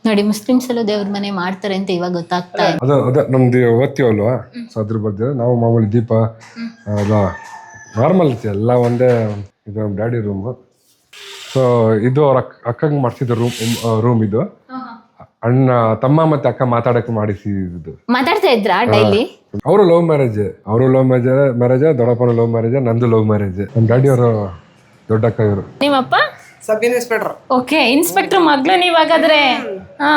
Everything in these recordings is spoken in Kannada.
ನೋಡಿ ಮುಸ್ಲಿಮ್ಸ್ ಎಲ್ಲ ದೇವ್ರ ಮನೆ ಮಾಡ್ತಾರೆ ಅಂತ ಇವಾಗ ಗೊತ್ತಾಗ್ತಾ ಇದೆ. ಅದ ನಮ್ದು ಓದ್ತೀವಲ್ವಾ, ಸೊ ಅದ್ರ ಬಗ್ಗೆ ನಾವು ಮಾಮೂಲಿ ದೀಪ ಎಲ್ಲ ನಾರ್ಮಲ್ ಐತಿ, ಎಲ್ಲ ಒಂದೇ. ಇದು ನಮ್ಮ ಡ್ಯಾಡಿ ರೂಮು. ಸೊ ಇದು ಅವ್ರ ಅಕ್ಕಂಗೆ ಮಾಡಿಸಿದ ರೂಮ್ ಇದು. ಅಣ್ಣ ತಮ್ಮ ಮತ್ತೆ ಅಕ್ಕ ಮಾತಾಡಕ್ಕೆ ಮಾಡಿಸಿದ್ದು. ಮಾತಾಡ್ತಾ ಇದ್ರಾ ಡೈಲಿ? ಅವರು ಲವ್ ಮ್ಯಾರೇಜ್ ದೊಡ್ಡಪ್ಪನ ಲವ್ ಮ್ಯಾರೇಜ್, ನಂದು ಲವ್ ಮ್ಯಾರೇಜ್. ನಮ್ಮ ಡ್ಯಾಡಿ ಅವರು ದೊಡ್ಡ ಅಕ್ಕ ಇವರು. ನಿಮ್ಮಪ್ಪ ಸಬ್ ಇನ್ಸ್ಪೆಕ್ಟರ್. ಓಕೆ, ಇನ್ಸ್ಪೆಕ್ಟರ್ ಮಗಳು ನೀವಾಗಾದ್ರೆ. ಹಾ,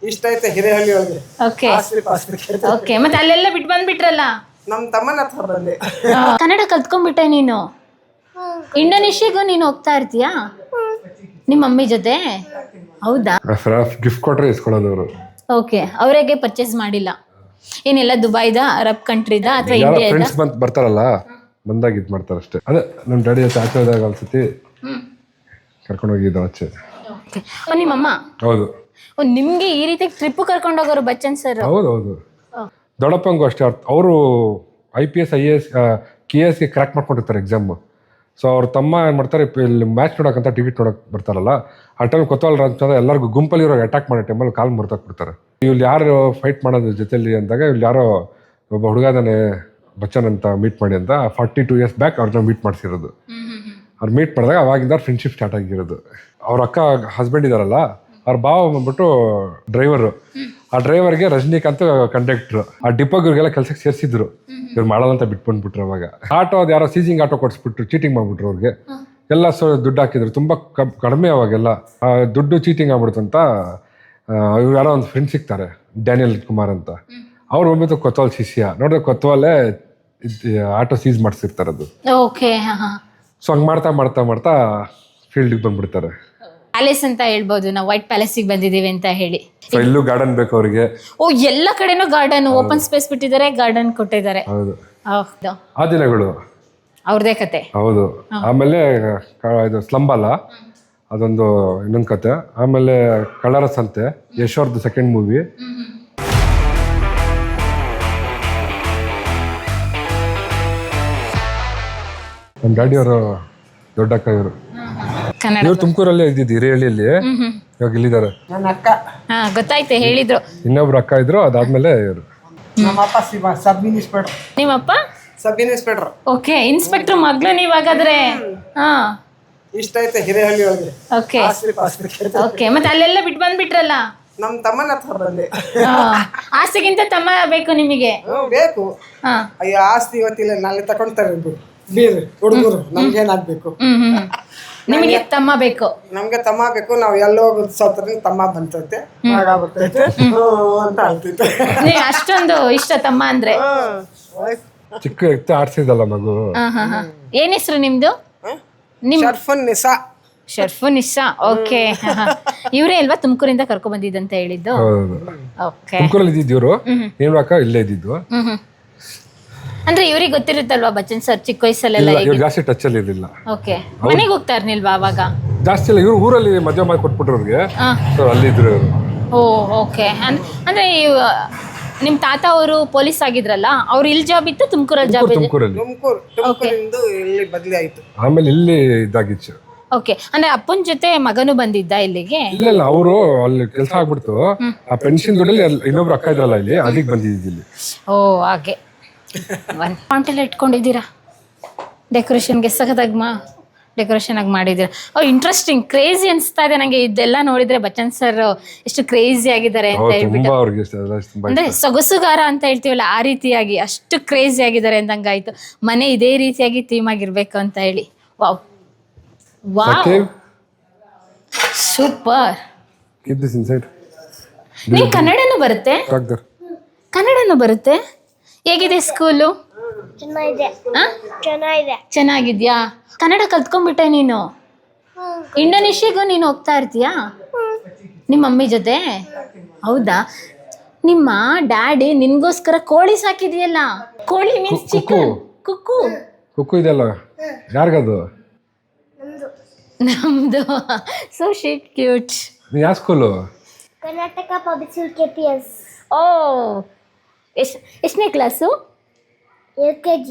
ಇಷ್ಟ ಐತೆ ಹಿರೇಹಳ್ಳಿ ಒಳಗೆ. ಓಕೆ ಓಕೆ, ಮತ್ತೆ ಅಲ್ಲೆಲ್ಲ ಬಿಟ್ಟು ಬಂದ್ಬಿಟ್ರಲ್ಲ. ನಮ್ಮ ತಮ್ಮನ ಹತ್ರ ಬಂದೆ. ಕನ್ನಡ ಕಲ್ತ್ಕೊಂಡ್ಬಿಟ್ಟೆ ನೀನು. ಇಂಡೋನೇಷ್ಯಾಗೂ ನೀನು ಹೋಗ್ತಾ ಇರ್ತೀಯಾ ನಿಮ್ಮ ಮಮ್ಮಿ ಜೊತೆ? ಹೌದಾ? ಗಿಫ್ಟ್ ಕೊಟ್ರೆ ಇಸ್ಕೊಳ್ಳೋದು ಅವರು. ಓಕೆ, ಅವರಿಗೆ ಪರ್ಚೇಸ್ ಮಾಡಿಲ್ಲ ಏನೆಲ್ಲ? ದುಬೈದ, ಅರಬ್ ಕಂಟ್ರಿದ ಅಥವಾ ಇಂಡಿಯಾದ? ಫ್ರೆಂಡ್ಸ್ ಬರ್ತಾರಲ್ಲ, ಬಂದಾಗ ಇದು ಮಾಡ್ತಾರೆ ಅಷ್ಟೇ. ಅದೇ ನಮ್ಮ ಡ್ಯಾಡಿ ಜೊತೆ ಆಚೆ ಹೋದಾಗ ಅನ್ಸತಿ ಕರ್ಕೊಂಡು ಹೋಗಿದ್ದು ಆಚೆ. ನಿಮ್ಮಮ್ಮ? ಹೌದು. ನಿಮ್ಗೆ ಈ ರೀತಿ ಟ್ರಿಪ್ ಕರ್ಕೊಂಡು ಹೋಗೋರು ಬಚ್ಚನ್ ಸರ್? ಹೌದು. ದೊಡ್ಡಪ್ಪಂಗೂ ಅಷ್ಟೇ. ಅವರು IPS IAS KS ಕ್ರ್ಯಾಕ್ ಮಾಡ್ಕೊಂಡಿರ್ತಾರೆ ಎಕ್ಸಾಮ್. ಸೊ ಅವ್ರ ತಮ್ಮ ಏನು ಮಾಡ್ತಾರೆ, ಇಲ್ಲಿ ಮ್ಯಾಚ್ ನೋಡೋಕ್ಕಂತ ಟಿಕೆಟ್ ನೋಡೋಕೆ ಬರ್ತಾರಲ್ಲ, ಆ ಟೈಮ್ ಕೊತ್ತವಲ್ಲ ಅಂತಂದ್ರೆ ಎಲ್ಲರಿಗೂ ಗುಂಪಲ್ಲಿ ಇರೋ ಅಟ್ಯಾಕ್ ಮಾಡೋ ಟೈಮಲ್ಲಿ ಕಾಲು ಮುರಿದಾಕ್ಬಿಡ್ತಾರೆ. ಇಲ್ಲಿ ಯಾರು ಫೈಟ್ ಮಾಡೋದು ಜೊತೆಲಿ ಅಂದಾಗ, ಇಲ್ಲಿ ಯಾರೋ ಒಬ್ಬ ಹುಡುಗದಾನೆ ಬಚ್ಚನ್ ಅಂತ ಮೀಟ್ ಮಾಡಿ ಅಂತ 42 years ಬ್ಯಾಕ್ ಅವ್ರನ್ನ ಮೀಟ್ ಮಾಡಿಸಿರೋದು. ಅವ್ರು ಮೀಟ್ ಮಾಡಿದಾಗ ಅವಾಗಿಂದ ಫ್ರೆಂಡ್ಶಿಪ್ ಸ್ಟಾರ್ಟ್ ಆಗಿರೋದು. ಅವ್ರ ಅಕ್ಕ ಹಸ್ಬೆಂಡ್ ಇದಾರಲ್ಲ, ಅವ್ರ ಭಾವ ಬಂದ್ಬಿಟ್ಟು ಡ್ರೈವರು. ಆ ಡ್ರೈವರ್ಗೆ ರಜನಿಕಾಂತ್ ಕಂಡಕ್ಟ್ರು. ಆ ಡಿಪೋಗೆ ಇವ್ರಿಗೆಲ್ಲ ಕೆಲ್ಸಕ್ಕೆ ಸೇರಿಸಿದ್ರು. ಇವ್ರು ಮಾಡಲ್ಲ ಅಂತ ಬಿಟ್ಬಂದ್ಬಿಟ್ರು. ಅವಾಗ ಆಟೋ ಅದು ಯಾರೋ ಸೀಸಿಂಗ್ ಆಟೋ ಕೊಡಿಸ್ಬಿಟ್ರು, ಚೀಟಿಂಗ್ ಮಾಡ್ಬಿಟ್ರು ಅವ್ರಿಗೆ. ಎಲ್ಲ ದುಡ್ಡು ಹಾಕಿದ್ರು, ತುಂಬ ಕಡಿಮೆ ಅವಾಗೆಲ್ಲ. ದುಡ್ಡು ಚೀಟಿಂಗ್ ಆಗ್ಬಿಡ್ತು ಅಂತ ಇವ್ರು ಯಾರೋ ಒಂದು ಫ್ರೆಂಡ್ ಸಿಗ್ತಾರೆ, ಡ್ಯಾನಿಯಲ್ ಕುಮಾರ್ ಅಂತ. ಅವ್ರು ಬಂದ್ಬಿಟ್ಟು ಕೊತ್ವಾಲ್ ಶಿಷ್ಯ ನೋಡಿದ್ರೆ ಕೊತ್ವಾಲೇ ಆಟೋ ಸೀಸ್ ಮಾಡಿಸಿರ್ತಾರೆ ಅದು. ಓಕೆ. ಸೊ ಹಂಗೆ ಮಾಡ್ತಾ ಫೀಲ್ಡಿಗೆ ಬಂದ್ಬಿಡ್ತಾರೆ. ಪ್ಯಾಲೇಸ್ ಅಂತ ಹೇಳ್ಬೋದು, ನಾವು ವೈಟ್ ಪ್ಯಾಲೇಸಿಗೆ ಬಂದಿದ್ದೀವಿ ಅಂತ ಹೇಳಿ. ಸೊ ಇಲ್ಲೂ ಗಾರ್ಡನ್ ಬೇಕು ಅವ್ರಿಗೆ. ಓ, ಎಲ್ಲ ಕಡೆನೂ ಗಾರ್ಡನ್, ಓಪನ್ ಸ್ಪೇಸ್ ಬಿಟ್ಟಿದ್ದಾರೆ, ಗಾರ್ಡನ್ ಕೊಟ್ಟಿದ್ದಾರೆ. ಹೌದು. ಹೌದು, ಆ ದಿನಗಳು ಅವ್ರದೇ ಕತೆ. ಹೌದು. ಆಮೇಲೆ ಇದು ಸ್ಲಂಬಾಲ, ಅದೊಂದು ಇನ್ನೊಂದು ಕತೆ. ಆಮೇಲೆ ಕಳ್ಳರ ಸಂತೆ, ಯಶೋರ್ದು ಸೆಕೆಂಡ್ ಮೂವಿ. ನಮ್ಮ ಡ್ಯಾಡಿಯವರು ದೊಡ್ಡ ಅಕ್ಕ ಇವರು. ಇವ್ರು ತುಮಕೂರಲ್ಲೇ ಇದ್ದಿದ್ದು, ಹಿರೇಹಳ್ಳಿಯಲ್ಲಿ. ಇವಾಗ ಇಲ್ಲಿದ್ದಾರೆ. ನನ್ನ ಅಕ್ಕ. ಗೊತ್ತಾಯ್ತು, ಹೇಳಿದ್ರು. ಇನ್ನೊಬ್ರು ಅಕ್ಕ ಇದ್ರು, ಅದಾದ್ಮೇಲೆ ಇವರು. ನಮ್ಮಪ್ಪ ಸಬ್ ಇನ್ಸ್ಪೆಕ್ಟರ್. ನಿಮ್ಮಪ್ಪ ಸಬ್ ಇನ್ಸ್ಪೆಕ್ಟರ್. ಓಕೆ, ಇನ್ಸ್ಪೆಕ್ಟರ್ ಮಗಳು ನೀವಾಗಾದ್ರೆ. ಹಾ, ಇಷ್ಟ ಐತೆ ಹಿರೇಹಳ್ಳಿ ಒಳಗೆ. ಓಕೆ ಓಕೆ, ಮತ್ತೆ ಅಲ್ಲೆಲ್ಲ ಬಿಟ್ಟು ಬಂದ್ಬಿಟ್ರಲ್ಲ. ನಮ್ಮ ತಮ್ಮನ ಹತ್ರ ಬಂದೆ. ಆಸ್ತಿಗಿಂತ ತಮ್ಮ ಬೇಕು ನಿಮಗೆ? ಬೇಕು. ಅಯ್ಯೋ, ಆಸ್ತಿ ಇವತ್ತಿಲ್ಲ, ನಾಳೆ ತಕೊಂಡ್ತಾರೆ ಬೀರ್ ಹುಡುಗರು. ನಮ್ಗೇನಾಗ್ಬೇಕು? ನಿಮಗೆ ತಮ್ಮ ಬೇಕು? ನಮ್ಗೆ ತಮ್ಮ ಬೇಕು. ನಾವು ಎಲ್ಲೋ ಸೌತ್ರ ತಮ್ಮ ಬಂತೈತೆ, ಬರ್ತೈತೆ ಅಂತ ಅಳ್ತೈತೆ. ಅಷ್ಟೊಂದು ಇಷ್ಟ ತಮ್ಮ ಅಂದ್ರೆ? ಚಿಕ್ಕ ಎತ್ತ ಆಡ್ಸಿದಲ್ಲ ಮಗು. ಏನ್ ಹೆಸರು ನಿಮ್ದು? ಶರ್ಫುನ್ ನಿಸಾ. ಓಕೆ, ಇವರೇ ಅಲ್ವಾ ತುಮಕೂರಿಂದ ಕರ್ಕೊ ಬಂದಿದ್ದಂತ ಹೇಳಿದ್ದು? ಓಕೆ, ತುಮಕೂರಲ್ಲಿ ಇದ್ದಿದ್ದು ಇವರು. ಏನು ಅಕ್ಕ ಇಲ್ಲೇ ಇದ್ದಿದ್ದು. ಅಂದ್ರೆ ಇವ್ರಿಗೆ ಗೊತ್ತಿರುತ್ತಲ್ವಾ ಬಚ್ಚನ್ ಸರ್ ಚಿಕ್ಕ ವಯಸ್ಸಲ್ಲೆಲ್ಲ? ಜಾಸ್ತಿ ಟಚ್ ಅಲ್ಲಿ ಇರಲಿಲ್ಲ. ಓಕೆ, ಮನೆಗೆ ಹೋಗ್ತಾ ಇರ್ನಿಲ್ವಾ ಅವಾಗ? ಜಾಸ್ತಿ ಇಲ್ಲ, ಇವ್ರು ಊರಲ್ಲಿ ಮದುವೆ ಮಾಡಿ ಕೊಟ್ಬಿಟ್ರು ಅವ್ರಿಗೆ. ಅಲ್ಲಿದ್ರು ಇವರು. ಓ, ಓಕೆ. ಅಂದ್ರೆ ನಿಮ್ ತಾತ ಅವರು ಪೊಲೀಸ್ ಆಗಿದ್ರಲ್ಲ, ಅವ್ರು ಇಲ್ಲಿ ಜಾಬ್ ಇತ್ತು? ತುಮಕೂರಲ್ಲಿ ಜಾಬ್ ಇತ್ತು? ತುಮಕೂರಿಂದ ಇಲ್ಲಿ ಬದಲಿ ಆಯ್ತು. ಆಮೇಲೆ ಇಲ್ಲಿ ಇದ್ದಾಗಿತ್ತು. ಓಕೆ, ಅಂದ್ರೆ ಅಪ್ಪನ ಜೊತೆ ಮಗನು ಬಂದಿದ್ದ ಇಲ್ಲಿಗೆ? ಇಲ್ಲ, ಅವರು ಅಲ್ಲಿ ಕೆಲಸ ಆಗ್ಬಿಡ್ತು. ಆ ಪೆನ್ಷನ್ ದುಡ್ಡಲ್ಲಿ ಇನ್ನೊಬ್ರು ಅಕ್ಕ ಇದ್ರಲ್ಲ ಇಲ್ಲಿ, ಅಲ್ಲಿಗೆ ಬಂದಿದ್ದು ಇಲ್ಲಿ. ಓ, ಹಾಗೆ. ಪಾಂಟೆಲ್ಲ ಇಟ್ಕೊಂಡಿದ್ದೀರಾ ಡೆಕೋರೇಷನ್ಗೆ? ಸಖತ್ತಾಗಿ ಡೆಕೋರೇಷನ್ ಆಗಿ ಮಾಡಿದ್ದೀರಾ. ಇಂಟ್ರೆಸ್ಟಿಂಗ್, ಕ್ರೇಜಿ ಅನಿಸ್ತಾ ಇದೆ ನನಗೆ ಇದೆಲ್ಲ ನೋಡಿದ್ರೆ. ಬಚ್ಚನ್ ಸರ್ ಎಷ್ಟು ಕ್ರೇಜಿ ಆಗಿದ್ದಾರೆ ಅಂತ ಹೇಳ್ಬಿಟ್ಟು, ಅಂದ್ರೆ ಸೊಗಸುಗಾರ ಅಂತ ಹೇಳ್ತೀವಲ್ಲ ಆ ರೀತಿಯಾಗಿ ಅಷ್ಟು ಕ್ರೇಜಿ ಆಗಿದ್ದಾರೆ ಅಂದಂಗಾಯ್ತು. ಮನೆ ಇದೇ ರೀತಿಯಾಗಿ ಥೀಮ್ ಆಗಿರ್ಬೇಕು ಅಂತ ಹೇಳಿ. Wow wow, super. ನೀವು ಕನ್ನಡನೂ ಬರುತ್ತೆ? ಕನ್ನಡನೂ ಬರುತ್ತೆ? ಹೇಗಿದೆ ಸ್ಕೂಲು? ಚೆನ್ನಾಗಿದ್ಯಾ? ಕನ್ನಡ ಕಲ್ತ್ಕೊಂಡ್ಬಿಟ್ಟೆ ನೀನು? ಇಂಡೋನೇಷ್ಯಾಗೂ ನೀನು ಹೋಗ್ತಾ ಇರ್ತೀಯಾ ನಿಮ್ಮ ಮಮ್ಮಿ ಜೊತೆ? ಹೌದಾ? ನಿಮ್ಮ ಡ್ಯಾಡಿ ನಿನ್ಗೋಸ್ಕರ ಕೋಳಿ ಸಾಕಿದೆಯಲ್ಲ? ಕೋಳಿ ಮೀನ್ಸ್ ಚಿಕನ್. ಕುಕ್ಕು ಇದೆಲ್ಲ ಯಾರಿಗದು? ನಮ್ದು. So cute. ಯಾವ school? Karnataka public school KPS. ಓ, ಎಷ್ಟನೇ ಕ್ಲಾಸು? LKG.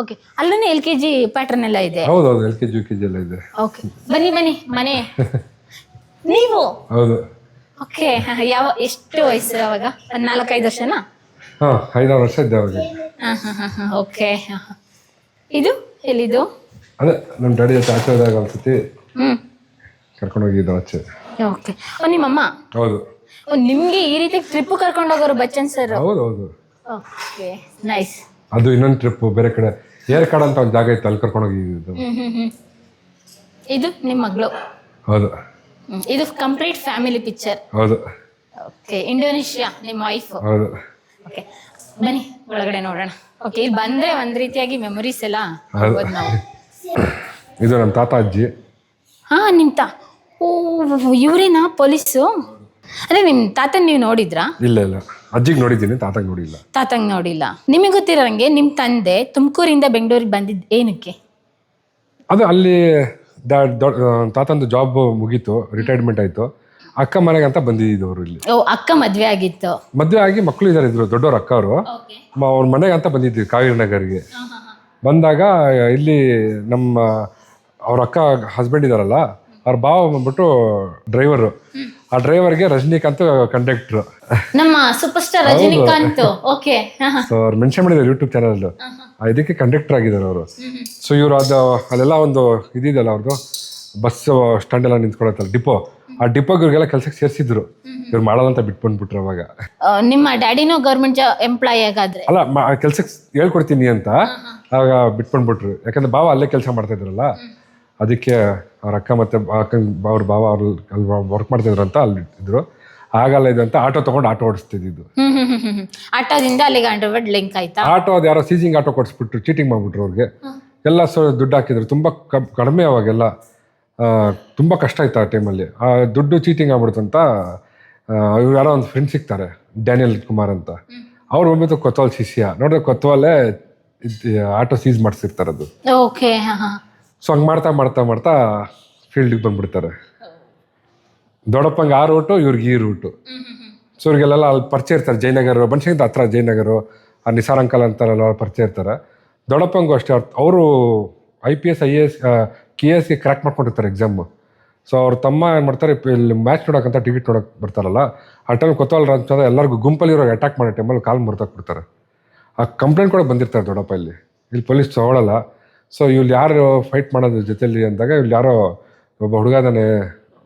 ಓಕೆ, ಅಲ್ಲೂ LKG ಪ್ಯಾಟರ್ನ್ ಎಲ್ಲ ಇದೆ? ಹೌದೌದು, LKG UKG ಎಲ್ಲ ಇದೆ. ಓಕೆ, ಬನ್ನಿ ಮನೆ ನೀವು ಹೌದು. ಓಕೆ. ಎಷ್ಟು ವಯಸ್ಸು ಅವಾಗ? 4-5 ವರ್ಷನಾ? ಹಾಂ, 5-6 ವರ್ಷ ಇದ್ದೆ ಅವಾಗ. ಓಕೆ. ಇದು ಎಲ್ಲಿದು? ಅದೇ ನಮ್ಮ ಡ್ಯಾಡಿ ಜೊತೆ ಆಚೆ ಹೋದಾಗ ಒಂದ್ಸತಿ ಹ್ಮ್. ಕರ್ಕೊಂಡು ಹೋಗಿದ್ದು ಆಚೆ. ಓಕೆ. ನಿಮ್ಮಮ್ಮ? ಹೌದು ನಿಮ್ಗೆ ಈ ರೀತಿ ಟ್ರಿಪ್ ಕರ್ಕೊಂಡು ಹೋಗೋರು ಬಚ್ಚನ್ ಸರ್? ಹೌದು ಹೌದು. Okay, nice. ಅದು ಇನ್ನೊಂದು ಟ್ರಿಪ್ ಬೇರೆ ಕಡೆ ಏರ್ಕಾಡ್ ಅಂತ ಒಂದು ಜಾಗ ಇತ್ತು, ಅಲ್ಲಿ ಕರ್ಕೊಂಡು ಹೋಗಿದ್ದು. ಇದು ನಿಮ್ಮ ಮಗಳು? ಹೌದು. ಇದು ಕಂಪ್ಲೀಟ್ ಫ್ಯಾಮಿಲಿ ಪಿಕ್ಚರ್? ಹೌದು. ಓಕೆ. ಇಂಡೋನೇಷ್ಯಾ ನಿಮ್ಮ ವೈಫ್? ಹೌದು. ಓಕೆ, ಬನ್ನಿ ಒಳಗಡೆ ನೋಡೋಣ. ಓಕೆ, ಇಲ್ಲಿ ಬಂದ್ರೆ ಒಂದ್ ರೀತಿಯಾಗಿ ಮೆಮೊರೀಸ್ ಎಲ್ಲ ನೋಡ್ಬೋದು ನಾವು. ಇದು ನಮ್ಮ ತಾತ ಅಜ್ಜಿ. ನಿಂತ ಓ, ಇವರೇನಾ ಪೊಲೀಸು? ಅದೇ ನಿಮ್ಮ ತಾತನ್ ನೀವು ನೋಡಿದ್ರಾ? ಇಲ್ಲ ಇಲ್ಲ, ಅಜ್ಜಿಗೆ ನೋಡಿದ್ದೀನಿ, ತಾತಂಗೆ ನೋಡಿಲ್ಲ. ತಾತಂಗೆ ನೋಡಿಲ್ಲ. ನಿಮಗೆ ಗೊತ್ತಿರೋಂಗೆ ನಿಮ್ಮ ತಂದೆ ತುಮಕೂರಿಂದ ಬೆಂಗಳೂರಿಗೆ ಬಂದಿದ್ದು ಏನಕ್ಕೆ? ಅದು ಅಲ್ಲಿ ತಾತಂದು ಜಾಬ್ ಮುಗೀತು, ರಿಟೈರ್ಮೆಂಟ್ ಆಯಿತು. ಅಕ್ಕ ಮನೆಗೆ ಅಂತ ಬಂದಿದ್ದು ಅವರು ಇಲ್ಲಿ. ಓ, ಅಕ್ಕ ಮದ್ವೆ ಆಗಿತ್ತು? ಮದುವೆ ಆಗಿ ಮಕ್ಕಳು ಇದ್ದಾರೆ, ಇದ್ರು ದೊಡ್ಡವ್ರ ಅಕ್ಕ ಅವರು. ಅವ್ರ ಮನೆಗೆ ಅಂತ ಬಂದಿದ್ವಿ ಕಾವೇರಿ ನಗರ್ಗೆ. ಬಂದಾಗ ಇಲ್ಲಿ ನಮ್ಮ ಅವ್ರ ಅಕ್ಕ ಹಸ್ಬೆಂಡ್ ಇದಾರಲ್ಲ, ಅವ್ರ ಭಾವ ಬಂದ್ಬಿಟ್ಟು ಡ್ರೈವರು. ಆ ಡ್ರೈವರ್ಗೆ ರಜನಿಕಾಂತ್ ಕಂಡಕ್ಟ್ರು. ನಮ್ಮ super star Rajinikanth. Okay. So ಅವ್ರು ಮೆನ್ಷನ್ ಮಾಡಿದ್ದಾರೆ ಯೂಟ್ಯೂಬ್ ಚಾನಲ್, ಇದಕ್ಕೆ ಕಂಡಕ್ಟರ್ ಆಗಿದ್ದಾರೆ ಅವರು. ಸೊ ಇವರು ಅಲ್ಲೆಲ್ಲ ಒಂದು ಇದಿದೆಯಲ್ಲ ಅವ್ರದ್ದು ಬಸ್ ಸ್ಟ್ಯಾಂಡ್ ಎಲ್ಲ ನಿಂತ್ಕೊಳತ್ತಲ್ಲ, ಡಿಪೋ, ಆ ಡಿಪೋಗೆ ಇವ್ರಿಗೆಲ್ಲ ಕೆಲ್ಸಕ್ಕೆ ಸೇರಿಸಿದ್ರು. ಇವ್ರು ಮಾಡಲ್ಲ ಅಂತ ಬಿಟ್ಬಿಟ್ರು ಅವಾಗ. ನಿಮ್ಮ ಡ್ಯಾಡಿನೂ ಗೌರ್ಮೆಂಟ್ ಎಂಪ್ಲಾಯ್ ಆಗಾದ್ರೆ? ಅಲ್ಲ, ಕೆಲ್ಸಕ್ಕೆ ಹೇಳ್ಕೊಡ್ತೀನಿ ಅಂತ ಆಗ ಬಿಟ್ಬಿಟ್ರು. ಯಾಕಂದ್ರೆ ಭಾವ ಅಲ್ಲೇ ಕೆಲಸ ಮಾಡ್ತಾ ಇದ್ರಲ್ಲ, ಅದಕ್ಕೆ ಅವ್ರ ಅಕ್ಕ ಮತ್ತೆ ಅವ್ರ ಭಾವ ಅವ್ರು ಅಲ್ಲಿ ವರ್ಕ್ ಮಾಡ್ತಿದ್ರು ಅಂತ ಅಲ್ಲಿ ಇದ್ರು. ಆಗಲ್ಲ ಇದು ಅಂತ ಆಟೋ ತಗೊಂಡು ಆಟೋ ಓಡಿಸ್ತಿದ್ದು. ಆಟೋದಿಂದ ಅಲ್ಲಿಗೆ ಅಂಡರ್ವರ್ಡ್ ಲಿಂಕ್ ಆಯ್ತಾ? ಆಟೋ ಅದು ಯಾರೋ ಸೀಸಿಂಗ್ ಆಟೋ ಕೊಡಿಸ್ಬಿಟ್ರು, ಚೀಟಿಂಗ್ ಮಾಡ್ಬಿಟ್ರು ಅವ್ರಿಗೆ. ಎಲ್ಲ ದುಡ್ಡು ಹಾಕಿದ್ರು, ತುಂಬ ಕಡಿಮೆ ಅವಾಗೆಲ್ಲ. ತುಂಬ ಕಷ್ಟ ಆಯ್ತು ಆ ಟೈಮಲ್ಲಿ. ಆ ದುಡ್ಡು ಚೀಟಿಂಗ್ ಆಗ್ಬಿಡ್ತು ಅಂತ ಇವ್ರು ಯಾರೋ ಒಂದು ಫ್ರೆಂಡ್ ಸಿಗ್ತಾರೆ, ಡ್ಯಾನಿಯಲ್ ಕುಮಾರ್ ಅಂತ. ಅವ್ರು ಬಂದ್ಬಿಟ್ಟು ಕೊತ್ವಾಲ್ ಶಿಷ್ಯ ನೋಡಿದ್ರೆ ಕೊತ್ವಾಲೇ ಆಟೋ ಸೀಸ್ ಮಾಡಿಸಿರ್ತಾರೆ ಅದು. ಓಕೆ. ಸೊ ಹಂಗೆ ಮಾಡ್ತಾ ಮಾಡ್ತಾ ಮಾಡ್ತಾ ಫೀಲ್ಡಿಗೆ ಬಂದ್ಬಿಡ್ತಾರೆ. ದೊಡ್ಡಪ್ಪಂಗೆ ಆ ರೂಟು, ಇವ್ರಿಗೆ ಈ ರೂಟು. ಸೊ ಇವ್ರಿಗೆಲ್ಲ ಅಲ್ಲಿ ಪರಿಚಯ ಇರ್ತಾರೆ, ಜಯನಗರ ಬನ್ಶಂಕರ್ ಹತ್ರ ಜಯನಗರ, ಆ ನಿಸಾರ್ ಅಂಕಲ್ ಅಂತಾರಲ್ಲ ಅವ್ರು ಪರಿಚಯ ಇರ್ತಾರೆ. ದೊಡ್ಡಪ್ಪಂಗೂ ಅಷ್ಟೇ, ಅವರು IPS IAS KSಗೆ ಕ್ರ್ಯಾಕ್ ಮಾಡ್ಕೊಂಡಿರ್ತಾರೆ ಎಕ್ಸಾಮು. ಸೊ ಅವ್ರ ತಮ್ಮ ಏನು ಮಾಡ್ತಾರೆ, ಇಲ್ಲಿ ಮ್ಯಾಚ್ ನೋಡೋಕ್ಕಂತ ಟಿಕೆಟ್ ನೋಡೋಕೆ ಬರ್ತಾರಲ್ಲ, ಆ ಟೈಮ್ ಕೊತ್ವಾಲ್ ಅಂತ ಎಲ್ಲರಿಗೂ ಗುಂಪಲ್ಲಿ ಇರೋ ಅಟ್ಯಾಕ್ ಮಾಡೋ ಟೈಮಲ್ಲಿ ಕಾಲು ಮುರಿದಾಕ್ಬಿಡ್ತಾರೆ. ಆ ಕಂಪ್ಲೇಂಟ್ ಕೂಡ ಬಂದಿರ್ತಾರೆ ದೊಡ್ಡಪ್ಪ ಇಲ್ಲಿ ಪೊಲೀಸ್ ತಗೊಳ್ಳಲ್ಲ. ಸೊ ಇವ್ರು ಯಾರು ಫೈಟ್ ಮಾಡೋದು ಜೊತೆಲಿ ಅಂದಾಗ, ಇಲ್ಲಿ ಯಾರೋ ಒಬ್ಬ ಹುಡುಗದಾನೆ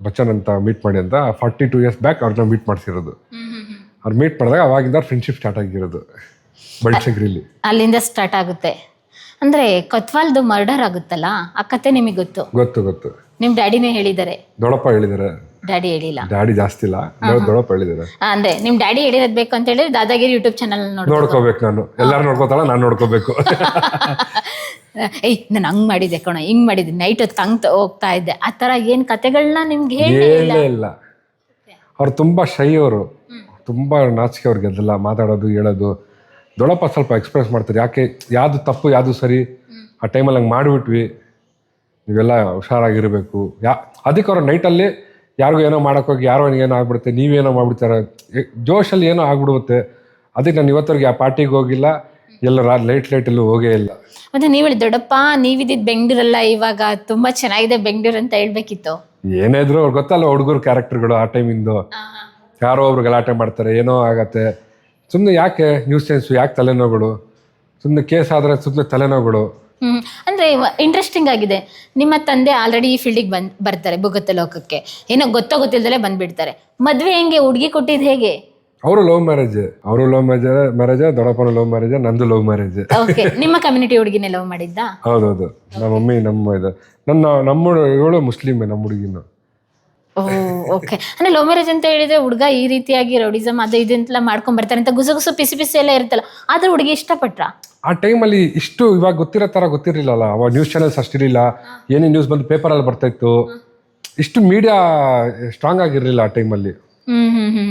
ಬಚ್ಚನ್ ಅಂತ ಮೀಟ್ ಮಾಡಿ ಅಂತ 42 years ಬ್ಯಾಕ್ ಅವ್ರನ್ನ ಮೀಟ್ ಮಾಡಿಸಿರೋದು. ಅವ್ರು ಮೀಟ್ ಮಾಡಿದಾಗ ಅವಾಗಿಂದ ಫ್ರೆಂಡ್ಶಿಪ್ ಸ್ಟಾರ್ಟ್ ಆಗಿರೋದು ಬಳ್ಸಗ್ರಿಲಿ. ಅಲ್ಲಿಂದ ಸ್ಟಾರ್ಟ್ ಆಗುತ್ತೆ. ಅಂದ್ರೆ ಕೊತ್ವಾಲ್ದು ಮರ್ಡರ್ ಆಗುತ್ತಲ್ಲ, ಆ ಕತೆ ನಿಮಗೆ ಗೊತ್ತು? ಗೊತ್ತು. ನಿಮ್ ಡ್ಯಾಡಿನೇ ಹೇಳಿದ್ದಾರೆ? ದೊಡ್ಡಪ್ಪ ಹೇಳಿದ್ದಾರೆ. ಡ್ಯಾಡಿ ಹೇಳಿಲ್ಲ? ಡ್ಯಾಡಿ ಜಾಸ್ತಿ ಇಲ್ಲ, ದೊಡ್ಡಪ್ಪ ಹೇಳಿದ್ದಾರೆ. ಅಂದ್ರೆ ನಿಮ್ ಡ್ಯಾಡಿ ಹೇಳಿರೋದ್ ಬೇಕು ಅಂತ ಹೇಳಿದ್ರೆ ದಾದಾಗಿರಿ ಯೂಟ್ಯೂಬ್ ಚಾನಲ್ ನೋಡ್ಕೋಬೇಕು. ನಾನು ಎಲ್ಲಾರು ನೋಡ್ಕೋತಾಳ, ನಾನು ನೋಡ್ಕೋಬೇಕು. ಏಯ್ ನಾನು ಹಂಗ್ ಮಾಡಿದ್ದೆ ಕಣ, ಹಿಂಗ್ ಮಾಡಿದ್ದೆ, ನೈಟ್ ಹೊತ್ತು ಹಂಗ್ ಹೋಗ್ತಾ ಇದ್ದೆ, ಆ ತರ ಏನ್ ಕತೆಗಳನ್ನ ನಿಮ್ಗೆ ಹೇಳೇ ಇಲ್ಲ. ಅವ್ರು ತುಂಬಾ ಶೈ, ಅವರು ತುಂಬಾ ನಾಚಿಕೆ ಅವ್ರಿಗೆ ಅದೆಲ್ಲ ಮಾತಾಡೋದು ಹೇಳೋದು. ದೊಡ್ಡಪ್ಪ ಸ್ವಲ್ಪ ಎಕ್ಸ್ಪ್ರೆಸ್ ಮಾಡ್ತಾರೆ, ಯಾಕೆ ಯಾವುದು ತಪ್ಪು ಯಾವುದು ಸರಿ, ಆ ಟೈಮಲ್ಲಿ ಹಂಗೆ ಮಾಡಿಬಿಟ್ವಿ, ನೀವೆಲ್ಲ ಹುಷಾರಾಗಿರ್ಬೇಕು. ಅದಕ್ಕೆ ಅವ್ರು ನೈಟಲ್ಲಿ ಯಾರಿಗೂ ಏನೋ ಮಾಡೋಕ್ಕೋಗಿ ಯಾರೋ ಏನೋ ಆಗ್ಬಿಡುತ್ತೆ, ನೀವೇನೋ ಮಾಡ್ಬಿಡ್ತಾರೆ, ಜೋಶಲ್ಲಿ ಏನೋ ಆಗ್ಬಿಡುತ್ತೆ. ಅದಕ್ಕೆ ನಾನು ಇವತ್ತವರೆಗೆ ಆ ಪಾರ್ಟಿಗೆ ಹೋಗಿಲ್ಲ, ಎಲ್ಲ ಲೈಟಲ್ಲೂ ಹೋಗೇ ಇಲ್ಲ. ಮತ್ತೆ ನೀವು ಹೇಳಿ ದೊಡ್ಡಪ್ಪ ನೀವಿದ್ದಿದ್ದು ಬೆಂಗಳೂರಲ್ಲ, ಇವಾಗ ತುಂಬಾ ಚೆನ್ನಾಗಿದೆ ಬೆಂಗಳೂರು ಅಂತ ಹೇಳ್ಬೇಕಿತ್ತು. ಏನೇ ಇದ್ರು ಅವ್ರು ಗೊತ್ತಲ್ಲ ಹುಡುಗರು ಕ್ಯಾರೆಕ್ಟರ್ಗಳು, ಆ ಟೈಮಿಂದು ಯಾರೋ ಒಬ್ರು ಗಲಾಟೆ ಮಾಡ್ತಾರೆ, ಏನೋ ಆಗತ್ತೆ. ಸುಮ್ಮನೆ ಯಾಕೆ ನ್ಯೂಸ್ ಸೆನ್ಸು, ಯಾಕೆ ತಲೆನೋವುಗಳು, ಸುಮ್ಮನೆ ಕೇಸ್ ಆದರೆ ಸುಮ್ಮನೆ ತಲೆನೋವುಗಳು. ಅಂದ್ರೆ ಇಂಟ್ರೆಸ್ಟಿಂಗ್ ಆಗಿದೆ. ನಿಮ್ಮ ತಂದೆ ಆಲ್ರೆಡಿ ಈ ಫೀಲ್ಡಿಗೆ ಬರ್ತಾರೆ, ಭೂಗತ ಲೋಕಕ್ಕೆ, ಏನೋ ಗೊತ್ತಿಲ್ದಲೆ ಬಂದ್ಬಿಡ್ತಾರೆ. ಮದ್ವೆ ಹೆಂಗೆ, ಹುಡುಗಿ ಕೊಟ್ಟಿದ್ದು ಹೇಗೆ? ಅವರು ಲವ್ ಮ್ಯಾರೇಜ್, ದೊಡ್ಡಪ್ಪನ ಲವ್ ಮ್ಯಾರೇಜ್, ನಂದು ಲವ್ ಮ್ಯಾರೇಜ್. ಓಕೆ. ನಿಮ್ಮ ಕಮ್ಯುನಿಟಿ ಹುಡುಗಿನೇ ಲವ್ ಮಾಡಿದ್ದ? ಹೌದೌದು. ನಮ್ಮ ಮಮ್ಮಿ ನಮ್ಮ ಇವಳು ಮುಸ್ಲಿಮೇ, ನಮ್ಮ ಹುಡುಗಿನ. ಓಕೆ. ಅಂದ್ರೆ ಲವ್ ಮ್ಯಾರೇಜ್ ಅಂತ ಹೇಳಿದ್ರೆ ಹುಡುಗ ಈ ರೀತಿಯಾಗಿ ರೌಡಿಸಮ್ ಅದು ಇದು ಅಂತೆಲ್ಲ ಮಾಡ್ಕೊಂಡ್ ಬರ್ತಾರೆ ಅಂತ ಗುಸಗುಸು ಪಿಸಿ ಎಲ್ಲ ಇರುತ್ತಲ್ಲ, ಆದ್ರೆ ಹುಡುಗಿ ಇಷ್ಟಪಟ್ರ? ಆ ಟೈಮಲ್ಲಿ ಇಷ್ಟು ಇವಾಗ ಗೊತ್ತಿರೋ ಥರ ಗೊತ್ತಿರಲಿಲ್ಲ. ಅವಾಗ ನ್ಯೂಸ್ ಚಾನೆಲ್ಸ್ ಅಷ್ಟಿರಲಿಲ್ಲ, ಏನೇ ನ್ಯೂಸ್ ಬಂದು ಪೇಪರಲ್ಲಿ ಬರ್ತಾ ಇತ್ತು, ಇಷ್ಟು ಮೀಡಿಯಾ ಸ್ಟ್ರಾಂಗ್ ಆಗಿರಲಿಲ್ಲ ಆ ಟೈಮಲ್ಲಿ.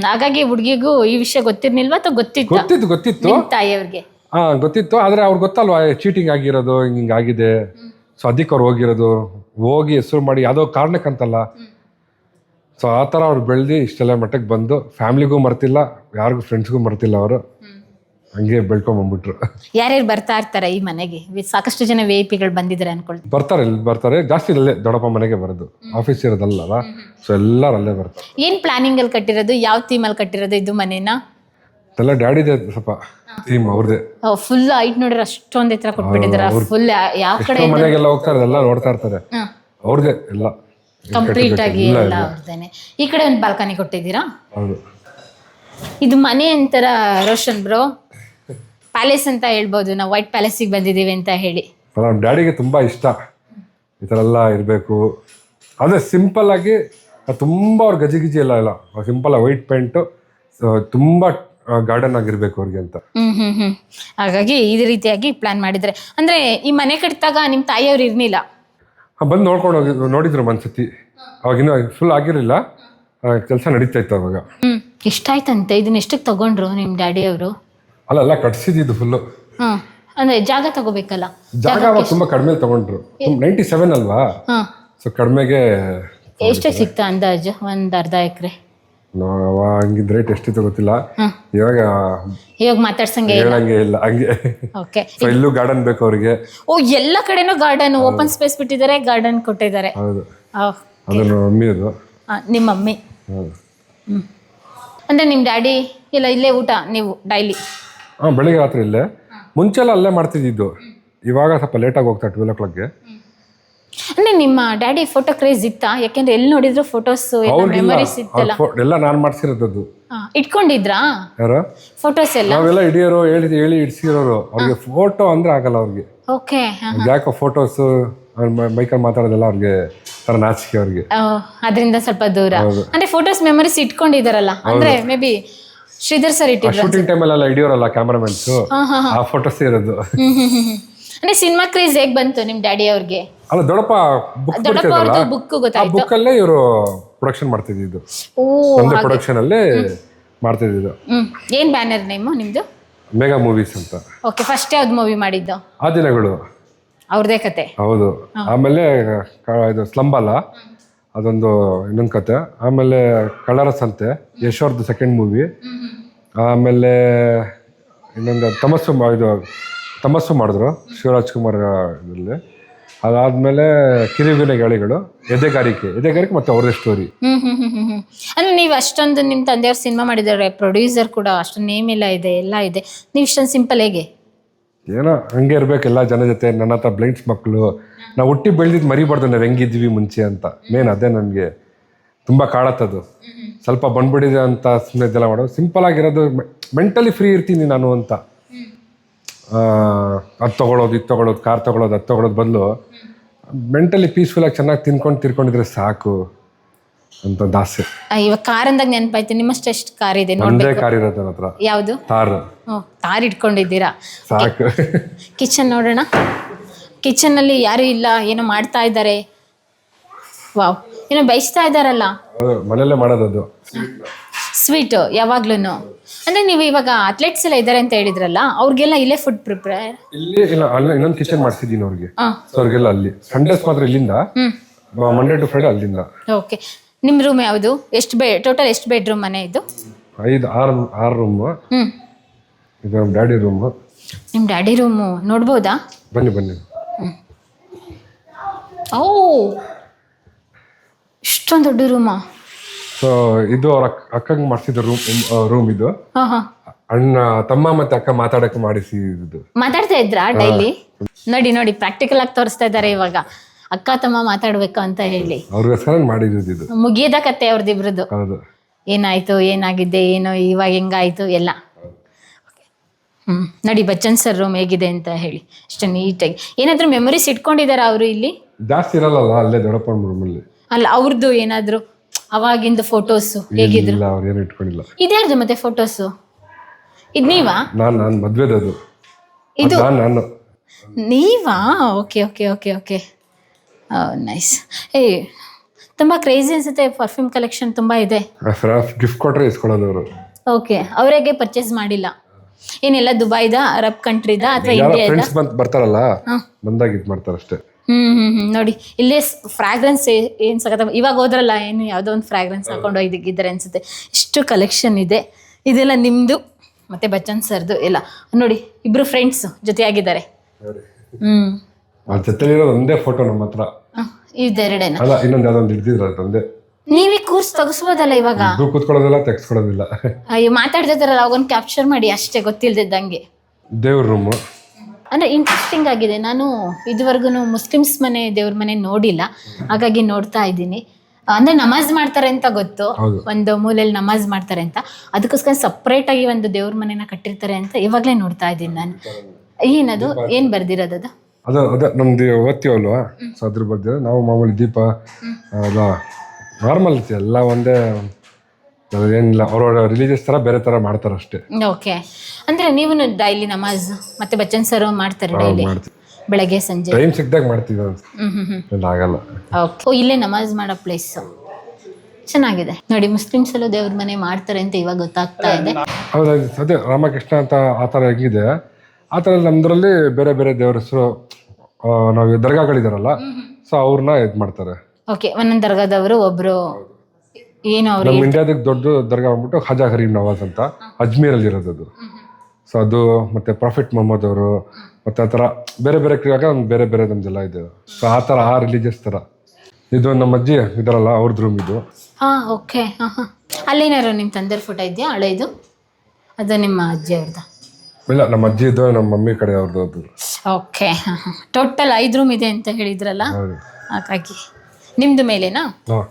ಹಾಗಾಗಿ ಹುಡುಗಿಗೂ ಈ ವಿಷಯ ಗೊತ್ತಿರ್ಲಿಲ್ವಾ ಅಥವಾ ಗೊತ್ತಿತ್ತು ತಾಯಿಯವ್ರಿಗೆ? ಗೊತ್ತಿತ್ತು, ಆದ್ರೆ ಅವ್ರಿಗೆ ಗೊತ್ತಲ್ವಾ ಚೀಟಿಂಗ್ ಆಗಿರೋದು, ಹಿಂಗಾಗಿದೆ. ಸೊ ಅದಕ್ಕೆ ಅವ್ರು ಹೋಗಿ ಹೆಸರು ಮಾಡಿ ಯಾವುದೋ ಕಾರಣಕ್ಕಂತಲ್ಲ. ಸೊ ಆ ಥರ ಅವ್ರು ಬೆಳೆದು ಇಷ್ಟೆಲ್ಲ ಮಟ್ಟಕ್ಕೆ ಬಂದು ಫ್ಯಾಮಿಲಿಗೂ ಮರ್ತಿಲ್ಲ, ಯಾರಿಗೂ ಫ್ರೆಂಡ್ಸ್ಗೂ ಮರ್ತಿಲ್ಲ ಅವರು. ಹಂಗೆ ಬೆಳ್ಕೊಂಬಂದ್ಬಿಟ್ರು. ಯಾರ್ಯಾರು ಬರ್ತಾ ಇರ್ತಾರೆ ಈ ಮನೆಗೆ? ಸಾಕಷ್ಟು ಜನ VIP ಗಳು ಬಂದಿದ್ದಾರೆ ಅನ್ಕೊಳ್ತೀನಿ. ಬರ್ತಾರೆ, ಇಲ್ಲಿ ಬರ್ತಾರೆ ಜಾಸ್ತಿ. ಇಲ್ಲೇ ದೊಡ್ಡಪ್ಪ ಮನೆಗೆ ಬರೋದು, ಆಫೀಸ್ ಇರೋದಲ್ಲ, ಸೊ ಎಲ್ಲರೂ ಅಲ್ಲೇ ಬರ್ತಾರೆ. ಏನ್ ಪ್ಲಾನಿಂಗ್ ಅಲ್ಲಿ ಕಟ್ಟಿರೋದು? ಯಾವ ಥೀಮ್ ಅಲ್ಲಿ ಕಟ್ಟಿರೋದು ಇದು ಮನೇನ? ಎಲ್ಲ ಡ್ಯಾಡಿದೆ ಸ್ವಲ್ಪ ಥೀಮ್ ಅವ್ರದೇ. ಫುಲ್ ಐಟ್ ನೋಡ್ರೆ ಅಷ್ಟೊಂದ್ ಎತ್ತರ ಕೊಟ್ಬಿಟ್ಟಿದಾರ. ಫುಲ್ ಯಾವ ಕಡೆ ಮನೆಗೆಲ್ಲ ಹೋಗ್ತಾರೆ, ಎಲ್ಲ ನೋಡ್ತಾ ಇರ್ತಾರೆ. ಅವ್ರದೇ ಎಲ್ಲ ಕಂಪ್ಲೀಟ್ ಆಗಿ ಎಲ್ಲ ಅವ್ರದೇನೆ. ಈ ಕಡೆ ಒಂದು ಬಾಲ್ಕನಿ ಕೊಟ್ಟಿದ್ದೀರಾ? ಹೌದು. ಇದು ಮನೆ ಅಂತಾರ ರೋಷನ್ ಬ್ರೋ, ಪ್ಯಾಲೇಸ್ ಅಂತ ಹೇಳ್ಬೋದು. ನಾವು ವೈಟ್ ಪ್ಯಾಲೇಸಿಗೆ ಬಂದಿದ್ದೀವಿ ಅಂತ ಹೇಳಿ. ನಮ್ಮ ಡ್ಯಾಡಿಗೆ ತುಂಬ ಇಷ್ಟ ಈ ಥರ ಎಲ್ಲ ಇರಬೇಕು. ಅದೇ ಸಿಂಪಲ್ ಆಗಿ ತುಂಬ ಅವ್ರ ಗಜಿಗಿಜಿ ಎಲ್ಲ ಇಲ್ಲ, ಸಿಂಪಲ್ ಆಗಿ ವೈಟ್ ಪೇಂಟು, ತುಂಬ ಗಾರ್ಡನ್ ಆಗಿರ್ಬೇಕು ಅವ್ರಿಗೆ ಅಂತ. ಹಾಗಾಗಿ ಈ ರೀತಿಯಾಗಿ ಪ್ಲಾನ್ ಮಾಡಿದ್ರೆ. ಅಂದ್ರೆ ಈ ಮನೆ ಕಟ್ಟಿದಾಗ ನಿಮ್ಮ ತಾಯಿಯವ್ರು ಇರ್ಲಿಲ್ಲ? ಬಂದು ನೋಡ್ಕೊಂಡು ನೋಡಿದ್ರು ಒಂದ್ಸತಿ. ಅವಾಗಿನ್ನೂ ಫುಲ್ ಆಗಿರಲಿಲ್ಲ, ಕೆಲಸ ನಡೀತಾ ಇತ್ತು ಅವಾಗ. ಇಷ್ಟ ಆಯ್ತಂತೆ. ಇದನ್ನ ಎಷ್ಟಕ್ಕೆ ತಗೊಂಡ್ರು ನಿಮ್ಮ ಡ್ಯಾಡಿ ಅವರು? ಅಲ್ಲ ಕಟ್ಸಿದ್ದು ಫುಲ್ಲು. ಅಂದ್ರೆ ಜಾಗ ತಗೋಬೇಕಲ್ಲ. ಜಾಗ ಅವಾಗ ತುಂಬ ಕಡಿಮೆ ತಗೊಂಡ್ರು. 97 ಅಲ್ವಾ, ಸೊ ಕಡಿಮೆಗೆ. ಎಷ್ಟಕ್ಕೆ ಸಿಗ್ತಾ ಅಂದಾಜು? ಒಂದು ಅರ್ಧ ಎಕರೆ? ಹಂಗಿದ್ ರೇಟ್ ಎಷ್ಟಿತ್ತು ಗೊತ್ತಿಲ್ಲ. ಇವಾಗ ಮಾತಾಡ್ಸಂಗೆ ಹೇಳಂಗೆ ಇಲ್ಲ ಹಂಗೆ. ಓಕೆ. ಸೊ ಇಲ್ಲೂ ಗಾರ್ಡನ್ ಬೇಕು ಅವ್ರಿಗೆ. ಓ, ಎಲ್ಲ ಕಡೆನೂ ಗಾರ್ಡನ್, ಓಪನ್ ಸ್ಪೇಸ್ ಬಿಟ್ಟಿದ್ದಾರೆ, ಗಾರ್ಡನ್ ಕೊಟ್ಟಿದ್ದಾರೆ. ಹೌದು, ಅದನ್ನು ಮಮ್ಮಿ ಅದು. ನಿಮ್ಮ ಮಮ್ಮಿ. ಅಂದ್ರೆ ನಿಮ್ಮ ಡ್ಯಾಡಿ ಇಲ್ಲ ಇಲ್ಲೇ ಊಟ ನೀವು ಡೈಲಿ? ಬೆಳಿಗ್ಗೆ ರಾತ್ರಿ ಇಲ್ಲೇ. ಮುಂಚೆಲ್ಲ ಅಲ್ಲೇ ಮಾಡ್ತಿದ್ದು, ಇವಾಗ ಸ್ವಲ್ಪ ಲೇಟಾಗಿ ಹೋಗ್ತಾ 12 o'clockಗೆ. ಅಂದ್ರೆ ನಿಮ್ಮ ಡ್ಯಾಡಿ ಫೋಟೋ ಕ್ರೇಜ್ ಇತ್ತಾ? ಯಾಕೆಂದ್ರೆ ಎಲ್ಲಿ ನೋಡಿದ್ರು ಫೋಟೋಸ್, ಮೆಮೊರೀಸ್ ಇತ್ತಲ್ಲ. ಎಲ್ಲ ನಾನು ಮಾಡ್ಸಿರೋದು. ಇಟ್ಕೊಂಡಿದ್ರಾ ಯಾರು ಫೋಟೋಸ್ ಎಲ್ಲ? ನಾವೆಲ್ಲ ಹಿಡಿಯೋರು, ಹೇಳಿ ಇಡ್ಸಿರೋರು. ಅವ್ರಿಗೆ ಫೋಟೋ ಅಂದ್ರೆ ಆಗಲ್ಲ ಅವ್ರಿಗೆ. ಓಕೆ. ಯಾಕೋ ಫೋಟೋಸ್ ಬೈಕಲ್ಲಿ ಮಾತಾಡೋದೆಲ್ಲ ಅವ್ರಿಗೆ ತರ ನಾಚಿಕೆ ಅವ್ರಿಗೆ. ಅದರಿಂದ ಸ್ವಲ್ಪ ದೂರ. ಅಂದ್ರೆ ಫೋಟೋಸ್ ಮೆಮೊರೀಸ್ ಇಟ್ಕೊಂಡಿದಾರಲ್ಲ, ಅಂದ್ರೆ ಮೇ ಬಿ ಶ್ರೀಧರ್ ಸರ್ ಇಟ್ಟಿದ್ರು. ಶೂಟಿಂಗ್ ಟೈಮಲ್ಲೆಲ್ಲ ಹಿಡಿಯೋರಲ್ಲ ಕ್ಯಾಮರಾಮನ್ಸ್, ಆ ಫೋಟೋಸ್ ಇರೋದು. ಅಂದ್ರೆ ಸಿನಿಮಾ ಕ್ರೇಜ್ ಹೇಗ್ ಬಂತು ನಿಮ್ ಡ್ಯಾಡಿ ಅವ್ರಿಗೆ? ಅಲ್ಲ, ದೊಡ್ಡಪ್ಪ ಬುಕ್ ಬುಕ್ ಆ ಗೊತ್ತಾಯ್ತು. ಬುಕ್ಕಲ್ಲೇ ಇವರು ಪ್ರೊಡಕ್ಷನ್ ಮಾಡ್ತಿದ್ದು. ಒಂದೇ ಪ್ರೊಡಕ್ಷನ್ ಅಲ್ಲೇ ಮಾಡ್ತಿದ್ದು. ಏನ್ ಬ್ಯಾನರ್ ನೇಮ್ ನಿಮ್ದು? ಮೆಗಾ ಮೂವೀಸ್ ಅಂತ. ಓಕೆ. ಫಸ್ಟ್ ಯಾವ್ದು ಮೂವಿ ಮಾಡಿದ್ದು? ಆ ದಿನಗಳು. ಅವ್ರದೇ ಕತೆ? ಹೌದು. ಆಮೇಲೆ ಇದು ಸ್ಲಂಬಾಲ, ಅದೊಂದು ಇನ್ನೊಂದು ಕತೆ. ಆಮೇಲೆ ಕಳ್ಳರ ಸಂತೆ, ಯಶೋರ್ದು ಸೆಕೆಂಡ್ ಮೂವಿ. ಆಮೇಲೆ ಇನ್ನೊಂದು ತಮಸ್ಸು ಮಾಡಿದ್ರು ಶಿವರಾಜ್ ಕುಮಾರ್ ಇದರಲ್ಲಿ. ಅದಾದ್ಮೇಲೆ ಕಿರಿವಿನ ಗಾಳಿಗಳು, ಎದೆಗಾರಿಕೆ ಮತ್ತೆ ಅವ್ರದೇ ಸ್ಟೋರಿ. ಅಂದ್ರೆ ನೀವು ಅಷ್ಟೊಂದು ನಿಮ್ಮ ತಂದೆಯವ್ರ ಸಿನಿಮಾ ಮಾಡಿದ್ದಾರೆ, ಪ್ರೊಡ್ಯೂಸರ್ ಕೂಡ, ಅಷ್ಟೊಂದು ನೇಮ್ ಎಲ್ಲ ಇದೆ, ಎಲ್ಲ ಇದೆ. ನೀವು ಇಷ್ಟೊಂದು ಸಿಂಪಲ್ ಹೇಗೆ? ಏನೋ ಹಂಗೆ ಇರ್ಬೇಕು ಎಲ್ಲ ಜನ ಜೊತೆ. ನನ್ನ ಹತ್ರ ಬ್ಲೈಂಡ್ಸ್ ಮಕ್ಕಳು, ನಾವು ಹುಟ್ಟಿ ಬೆಳೆದಿದ್ದು ಮರಿಬಾರ್ದು ನಾವು ಹೆಂಗಿದ್ವಿ ಮುಂಚೆ ಅಂತ. ಮೇನ್ ಅದೇ ನನಗೆ ತುಂಬ ಕಾಡತ್ತದು. ಸ್ವಲ್ಪ ಬಂದ್ಬಿಟ್ಟಿದೆ ಅಂತ ಸುಮ್ಮನೆ ಇದೆಲ್ಲ ಮಾಡೋದು. ಸಿಂಪಲ್ ಆಗಿರೋದು, ಮೆಂಟಲಿ ಫ್ರೀ ಇರ್ತೀನಿ ನಾನು ಅಂತ. ಅದು ತೊಗೊಳೋದು, ಇದು ತೊಗೊಳೋದು, ಕಾರ್ ತೊಗೊಳೋದು, ಅದು ತೊಗೊಳೋದು ಬದಲು ಮೆಂಟಲಿ ಪೀಸ್ಫುಲ್ಲಾಗಿ ಚೆನ್ನಾಗಿ ತಿನ್ಕೊಂಡಿದ್ರೆ ಸಾಕು ಅಂತ ಆಸೆ. ಇವಾಗ ಕಾರ್ ಅಂದಾಗ ನೆನಪಾಯ್ತು, ನಿಮ್ಮಷ್ಟು ಎಷ್ಟು ಕಾರ್ ಇದೆ? ಒಂದೇ ಕಾರ್ ಇರೋದು ನನ್ನ ಹತ್ರ. ಯಾವುದು? ತಾರ್. ತಾರ್ ಇಟ್ಕೊಂಡಿದ್ದೀರಾ? ಸಾಕು. ಕಿಚನ್ ನೋಡೋಣ. ಕಿಚನ್ ಅಲ್ಲಿ ಯಾರು ಇಲ್ಲ, ಏನೋ ಮಾಡ್ತಾ ಇದ್ದಾರೆ. ವಾವ್, ಏನೋ ಬೇಯಿಸ್ತಾ ಇದ್ದಾರಲ್ಲ. ಮನೆಯಲ್ಲೇ ಮಾಡೋದು ಸ್ವೀಟ್ ಯಾವಾಗ್ಲೂ. ಅಂದ್ರೆ ನೀವು ಇವಾಗ ಅಥ್ಲೆಟ್ಸ್ ಎಲ್ಲ ಇದ್ದಾರೆ ಅಂತ ಹೇಳಿದ್ರಲ್ಲ, ಅವ್ರಿಗೆಲ್ಲ ಇಲ್ಲೇ ಫುಡ್ ಪ್ರಿಪೇರ್? ಇಲ್ಲಿ ಇಲ್ಲ, ಅಲ್ಲ ಇನ್ನೊಂದು ಕಿಚನ್ ಮಾಡ್ಸಿದ್ದೀನಿ ಅವ್ರಿಗೆ. ಸೊ ಅವ್ರಿಗೆಲ್ಲ ಅಲ್ಲಿ. ಸಂಡೇಸ್ ಮಾತ್ರ ಇಲ್ಲಿಂದ, ಮಂಡೇ ಟು ಫ್ರೈಡೆ ಅಲ್ಲಿಂದ. ಓಕೆ. ನಿಮ್ಮ ರೂಮ್ ಯಾವುದು? ಟೋಟಲ್ ಎಷ್ಟು ಬೆಡ್ರೂಮ್ ಮನೆ ಇದು? 6 ರೂಮ್. ಇದು ನಮ್ಮ ಡ್ಯಾಡಿ ರೂಮ್. ನಿಮ್ಮ ಡ್ಯಾಡಿ ರೂಮು ನೋಡ್ಬೋದಾ? ಬನ್ನಿ. ಓ, ಇಷ್ಟೊಂದು ದೊಡ್ಡ ರೂಮಾ? ಸೊ ಇದು ಅವ್ರ ಅಕ್ಕಂಗೆ ಮಾಡಿಸಿದ ರೂಮ್ ಇದು. ಅಣ್ಣ, ತಮ್ಮ ಮತ್ತೆ ಅಕ್ಕ ಮಾತಾಡಕ್ಕೆ ಮಾಡಿಸಿದ್ದು. ಮಾತಾಡ್ತಾ ಇದ್ರಾ ಡೈಲಿ? ನೋಡಿ ಪ್ರಾಕ್ಟಿಕಲ್ ಆಗಿ ತೋರಿಸ್ತಾ ಇದ್ದಾರೆ ಇವಾಗ. ಅಕ್ಕ ತಮ್ಮ ಮಾತಾಡ್ಬೇಕು ಅಂತ ಹೇಳಿ ಅವ್ರಿಗೋಸ್ಕರ ಮಾಡಿದ್ದು. ಮುಗಿಯದ ಕತೆ ಅವ್ರದಿಬ್ರದ್ದು. ಹೌದು. ಏನಾಯ್ತು, ಏನಾಗಿದೆ, ಏನೋ ಇವಾಗ ಹೆಂಗಾಯ್ತು ಎಲ್ಲ. ನೋಡಿ ಬಚ್ಚನ್ ಸರ್ ರೂಮ್ ಹೇಗಿದೆ ಅಂತ ಹೇಳಿ, ಅಷ್ಟು ನೀಟಾಗಿ. ಏನಾದ್ರು ಮೆಮೊರೀಸ್ ಇಟ್ಕೊಂಡಿದಾರ ಅವರು ಇಲ್ಲಿ? ಜಾಸ್ತಿ ಇರಲ್ಲ, ಅಲ್ಲೇ ದೊಡ್ಡಪ್ಪನ ರೂಮಲ್ಲಿ. ಅಲ್ಲ, ಅವ್ರದ್ದು ಏನಾದ್ರು ಅವಾಗಿಂದ ಫೋಟೋಸ್ ಹೇಗಿದ್ರು? ಅವ್ರು ಏನು ಇಟ್ಕೊಂಡಿಲ್ಲ. ಇದ್ಯಾರ್ದು ಮತ್ತೆ ಫೋಟೋಸು? ಇದು ನೀವಾ? ನಾನು ಮದ್ವೆದದು. ಇದು ನಾನು. ನೀವಾ? ಓಕೆ. ನೈಸ್. ತುಂಬ ಕ್ರೇಜಿ ಅನ್ಸುತ್ತೆ. ಪರ್ಫ್ಯೂಮ್ ಕಲೆಕ್ಷನ್ ತುಂಬ ಇದೆ. ಗಿಫ್ಟ್ ಕೊಟ್ರೆ ಇಸ್ಕೊಳ್ಳೋದು ಅವರು. ಓಕೆ. ಅವರಿಗೆ ಪರ್ಚೇಸ್ ಮಾಡಿಲ್ಲ? ಏನೆಲ್ಲ ದುಬೈದ, ಅರಬ್ ಕಂಟ್ರಿದ ಅಥವಾ ಇಂಡಿಯಾದ? ಫ್ರೆಂಡ್ಸ್ ಬರ್ತಾರಲ್ಲ, ಬಂದಾಗ ಇದು ಮಾಡ್ತಾರೆ ಅಷ್ಟೇ. ನೋಡಿ ಇಲ್ಲೇ ಫ್ರಾಗ್ರೆನ್ಸ್ ಏನು ಸಖತ್. ಇವಾಗ ಹೋದ್ರಲ್ಲ, ಏನು ಯಾವುದೋ ಒಂದು ಫ್ರಾಗ್ರೆನ್ಸ್ ಹಾಕೊಂಡು ಹೋಗಿದ್ದಾರೆ ಅನ್ಸುತ್ತೆ. ಇಷ್ಟು ಕಲೆಕ್ಷನ್ ಇದೆ. ಇದೆಲ್ಲ ನಿಮ್ಮದು? ಮತ್ತೆ ಬಚ್ಚನ್ ಸರ್ದು ಎಲ್ಲ ನೋಡಿ, ಇಬ್ರು ಫ್ರೆಂಡ್ಸ್ ಜೊತೆಯಾಗಿದ್ದಾರೆ. ಆ ಜೊತೆಲಿರೋದು ಒಂದೇ ಫೋಟೋ ನಮ್ಮ ಹತ್ರ. ಇದೆರಡೇನ? ಅಲ್ಲ, ಇನ್ನೊಂದು ಯಾವ್ದೊಂದು ಹಿಡ್ದಿದ್ರ ಅದೊಂದೇ. ನೀವೇ ಕೂರ್ಸ್ ತೆಗಿಸ್ಬೋದಲ್ಲ ಇವಾಗ. ಇಬ್ರು ಕೂತ್ಕೊಳ್ಳೋದಿಲ್ಲ, ತೆಗ್ಸ್ಕೊಳ್ಳೋದಿಲ್ಲ. ಅಯ್ಯೋ, ಮಾತಾಡ್ತಿದ್ದಾರಲ್ಲ ಅವಾಗೊಂದು ಕ್ಯಾಪ್ಚರ್ ಮಾಡಿ ಅಷ್ಟೇ, ಗೊತ್ತಿಲ್ದಿದ್ದಂಗೆ. ದೇವ್ರ ರೂಮು ಅಂದರೆ ಇಂಟ್ರೆಸ್ಟಿಂಗ್ ಆಗಿದೆ. ನಾನು ಇದುವರೆಗೂ ಮುಸ್ಲಿಮ್ಸ್ ಮನೆ ದೇವ್ರ ಮನೆ ನೋಡಿಲ್ಲ, ಹಾಗಾಗಿ ನೋಡ್ತಾ ಇದ್ದೀನಿ. ಅಂದರೆ ನಮಾಜ್ ಮಾಡ್ತಾರೆ ಅಂತ ಗೊತ್ತು, ಒಂದು ಮೂಲೆಯಲ್ಲಿ ನಮಾಜ್ ಮಾಡ್ತಾರೆ ಅಂತ, ಅದಕ್ಕೋಸ್ಕರ ಸಪ್ರೇಟಾಗಿ ಒಂದು ದೇವ್ರ ಮನೆನ ಕಟ್ಟಿರ್ತಾರೆ ಅಂತ ಇವಾಗಲೇ ನೋಡ್ತಾ ಇದ್ದೀನಿ ನಾನು. ಏನದು, ಏನು ಬರ್ದಿರೋದು ಅದು? ಅದೇ ನಮ್ದು ಓದ್ತೀವಲ್ವಾ, ಸೊ ಅದ್ರ ಬಗ್ಗೆ ನಾವು ಮಾಮೂಲಿ ದೀಪ ಎಲ್ಲ ನಾರ್ಮಲ್ ಐತಿ, ಎಲ್ಲ ಒಂದೇ, ಏನಿಲ್ಲ. ಅವ್ರವ್ರ ರಿಲೀಜಿಯಸ್ ಥರ ಬೇರೆ ಥರ ಮಾಡ್ತಾರೆ ಅಷ್ಟೇ. ಓಕೆ. ಅಂದರೆ ನೀವು ಡೈಲಿ ನಮಾಜ್ ಮತ್ತೆ ಬಚ್ಚನ್ ಸರ್ ಮಾಡ್ತಾರೆ ಡೈಲಿ, ಬೆಳಗ್ಗೆ ಸಂಜೆ ಟೈಮ್ ಸಿಕ್ದಾಗ ಮಾಡ್ತೀವಿ, ಆಗಲ್ಲ. ಓಕೆ. ಇಲ್ಲೇ ನಮಾಜ್ ಮಾಡೋ ಪ್ಲೇಸ್ ಚೆನ್ನಾಗಿದೆ ನೋಡಿ. ಮುಸ್ಲಿಮ್ಸ್ ಎಲ್ಲೂ ದೇವ್ರ ಮನೆ ಮಾಡ್ತಾರೆ ಅಂತ ಇವಾಗ ಗೊತ್ತಾಗ್ತಾ ಇದೆ. ಹೌದಾ, ಅದೇ ರಾಮಕೃಷ್ಣ ಅಂತ ಆ ಥರ ಹೇಗಿದೆ, ಆ ಥರ ನಮ್ದ್ರಲ್ಲಿ ಬೇರೆ ಬೇರೆ ದೇವ್ರ ಹೆಸರು, ನಾವು ದರ್ಗಾಗಳಿದಾರಲ್ಲ, ಸೊ ಅವ್ರನ್ನ ಇದು ಮಾಡ್ತಾರೆ. ಓಕೆ. ಒಂದೊಂದು ದರ್ಗಾದವರು ಒಬ್ರು ಏನು ಅವ್ರು ನಮ್ಮ ಇಂಡಿಯಾದಾಗ ದೊಡ್ಡ ದರ್ಗಾ ಬಂದ್ಬಿಟ್ಟು ಖಾಜಾ ಗರೀಬ್ ನವಾಜ್ ಅಂತ ಅಜ್ಮೀರಲ್ಲಿ ಇರೋದು ಅದು. ಸೊ ಅದು ಮತ್ತೆ ಪ್ರಾಫಿಟ್ ಮೊಹಮ್ಮದ್ ಅವರು, ಮತ್ತೆ ಆ ಥರ ಬೇರೆ ಬೇರೆ ಬೇರೆ ಬೇರೆ ನಮ್ದೆಲ್ಲ ಇದೆ. ಸೊ ಆ ಥರ ಆ ರಿಲಿಜಿಯಸ್ ಥರ. ಇದು ನಮ್ಮ ಅಜ್ಜಿ ಇದಾರಲ್ಲ ಅವ್ರದ್ದು ರೂಮ್ ಇದು. ಹಾಂ, ಓಕೆ. ಹಾಂ ಹಾಂ. ಅಲ್ಲೇನಾರು ನಿಮ್ಮ ತಂದೆಯ ಫೋಟೋ ಇದೆಯಾ ಹಳೆಯದು? ಅದು ನಿಮ್ಮ ಅಜ್ಜಿ ಅವ್ರದ್ದು? ಇಲ್ಲ, ನಮ್ಮ ಅಜ್ಜಿ ಇದ್ದು ನಮ್ಮ ಮಮ್ಮಿ ಕಡೆ ಅವ್ರದ್ದು ಅದು. ಓಕೆ. ಹಾಂ ಹಾಂ. ಟೋಟಲ್ 5 ರೂಮ್ ಇದೆ ಅಂತ ಹೇಳಿದ್ರಲ್ಲ, ಹಾಗಾಗಿ ನಿಮ್ಮದು ಮೇಲೆನಾ? ಹಾಂ.